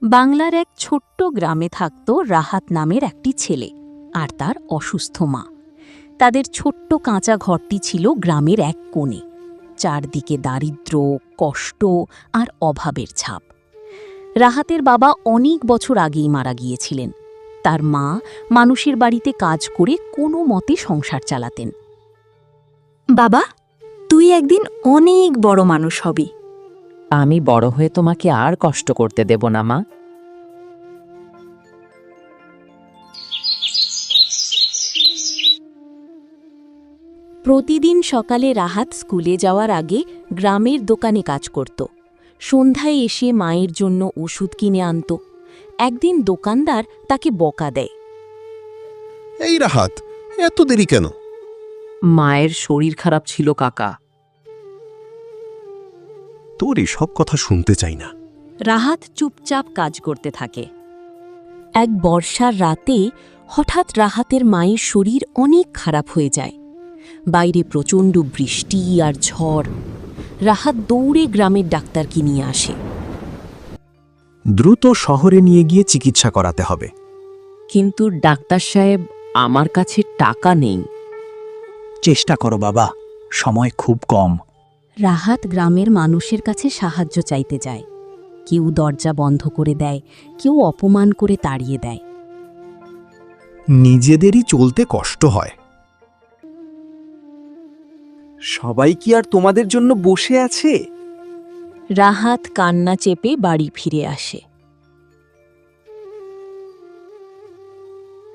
বাংলার এক ছোট্ট গ্রামে থাকত রাহাত নামের একটি ছেলে আর তার অসুস্থ মা। তাদের ছোট্ট কাঁচা ঘরটি ছিল গ্রামের এক কোণে। চারদিকে দারিদ্র্য, কষ্ট আর অভাবের ছাপ। রাহাতের বাবা অনেক বছর আগেই মারা গিয়েছিলেন। তার মা মানুষের বাড়িতে কাজ করে কোনো মতে সংসার চালাতেন। বাবা, তুই একদিন অনেক বড় মানুষ হবি। আমি বড় হয়ে তোমাকে আর কষ্ট করতে দেব না, মা। প্রতিদিন সকালে রাহাত স্কুলে যাওয়ার আগে গ্রামের দোকানে কাজ করত। সন্ধ্যায় এসে মায়ের জন্য ওষুধ কিনে আনত। একদিন দোকানদার তাকে বকা দেয়। এই রাহাত, এত দেরি কেন? মায়ের শরীর খারাপ ছিল কাকা। তোর এসব কথা শুনতে চাই না। রাহাত চুপচাপ কাজ করতে থাকে। এক বর্ষার রাতে হঠাৎ রাহাতের মায়ের শরীর অনেক খারাপ হয়ে যায়। বাইরে প্রচণ্ড বৃষ্টি আর ঝড়। রাহাত দৌড়ে গ্রামের ডাক্তারকে নিয়ে আসে। দ্রুত শহরে নিয়ে গিয়ে চিকিৎসা করাতে হবে। কিন্তু ডাক্তার সাহেব, আমার কাছে টাকা নেই। চেষ্টা করো বাবা, সময় খুব কম। রাহাত গ্রামের মানুষের কাছে সাহায্য চাইতে যায়। কেউ দরজা বন্ধ করে দেয়, কেউ অপমান করে তাড়িয়ে দেয়। নিজেদেরই চলতে কষ্ট হয়। সবাই কি আর তোমাদের জন্য বসে আছে? রাহাত কান্না চেপে বাড়ি ফিরে আসে।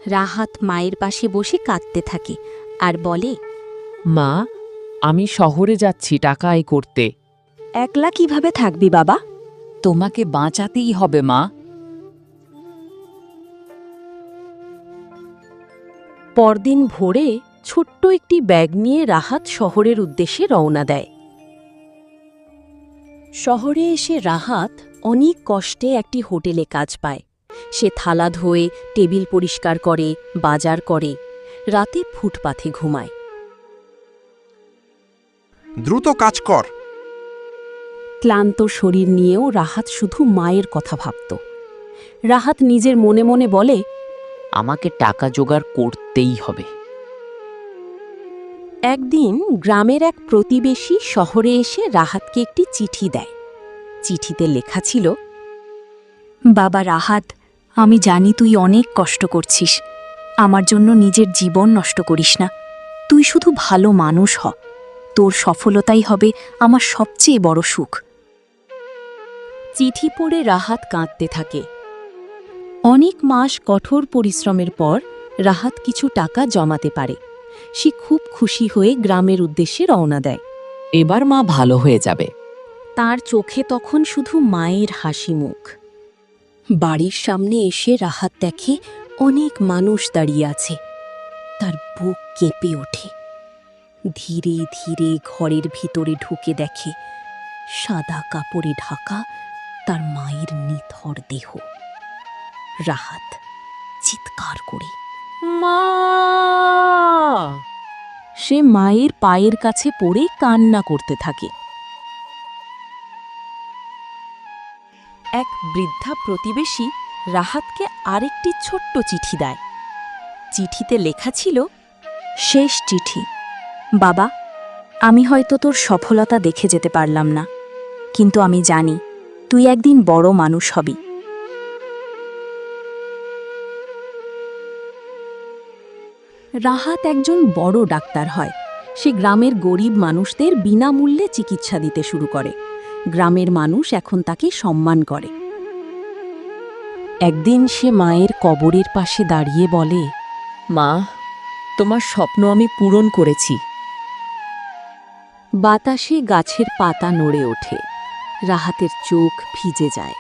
রাহাত মায়ের পাশে বসে কাঁদতে থাকে আর বলে, মা, আমি শহরে যাচ্ছি টাকা আয় করতে। একলা কিভাবে থাকবি বাবা? তোমাকে বাঁচাতেই হবে, মা। পরদিন ভোরে ছোট্ট একটি ব্যাগ নিয়ে রাহাত শহরের উদ্দেশ্যে রওনা দেয়। শহরে এসে রাহাত অনেক কষ্টে একটি হোটেলে কাজ পায়। সে থালা ধোয়ে, টেবিল পরিষ্কার করে, বাজার করে, রাতে ফুটপাথে ঘুমায়। দ্রুত কাজ কর। ক্লান্ত শরীর নিয়েও রাহাত শুধু মায়ের কথা ভাবত। রাহাত নিজের মনে মনে বলে, আমাকে টাকা জোগাড় করতেই হবে। একদিন গ্রামের এক প্রতিবেশী শহরে এসে রাহাতকে একটি চিঠি দেয়। চিঠিতে লেখা ছিল, বাবা রাহাত, আমি জানি তুই অনেক কষ্ট করছিস। আমার জন্য নিজের জীবন নষ্ট করিস না। তুই শুধু ভালো মানুষ হ। তোর সফলতাই হবে আমার সবচেয়ে বড় সুখ। চিঠি পড়ে রাহাত কাঁদতে থাকে। অনেক মাস কঠোর পরিশ্রমের পর রাহাত কিছু টাকা জমাতে পারে। সে খুব খুশি হয়ে গ্রামের উদ্দেশ্যে রওনা দেয়। এবার মা ভালো হয়ে যাবে। তার চোখে তখন শুধু মায়ের হাসি মুখ। বাড়ির সামনে এসে রাহাত দেখে অনেক মানুষ দাঁড়িয়ে আছে। তার বুক কেঁপে ওঠে। ধীরে ধীরে ঘরের ভিতরে ঢুকে দেখে সাদা কাপড়ে ঢাকা তার মায়ের নিথর দেহ। রাহাত চিৎকার করে, মা! সে মায়ের পায়ের কাছে পড়ে কান্না করতে থাকে। এক বৃদ্ধা প্রতিবেশী রাহাতকে আরেকটি ছোট্ট চিঠি দেয়। চিঠিতে লেখা ছিল, শেষ চিঠি। বাবা, আমি হয়তো তোর সফলতা দেখে যেতে পারলাম না, কিন্তু আমি জানি তুই একদিন বড় মানুষ হবি। রাহাত একজন বড় ডাক্তার হয়। সে গ্রামের গরিব মানুষদের বিনামূল্যে চিকিৎসা দিতে শুরু করে। গ্রামের মানুষ এখন তাকে সম্মান করে। একদিন সে মায়ের কবরের পাশে দাঁড়িয়ে বলে, মা, তোমার স্বপ্ন আমি পূরণ করেছি। বাতাসে গাছের পাতা নড়ে ওঠে। রাহাতের চোখ ভিজে যায়।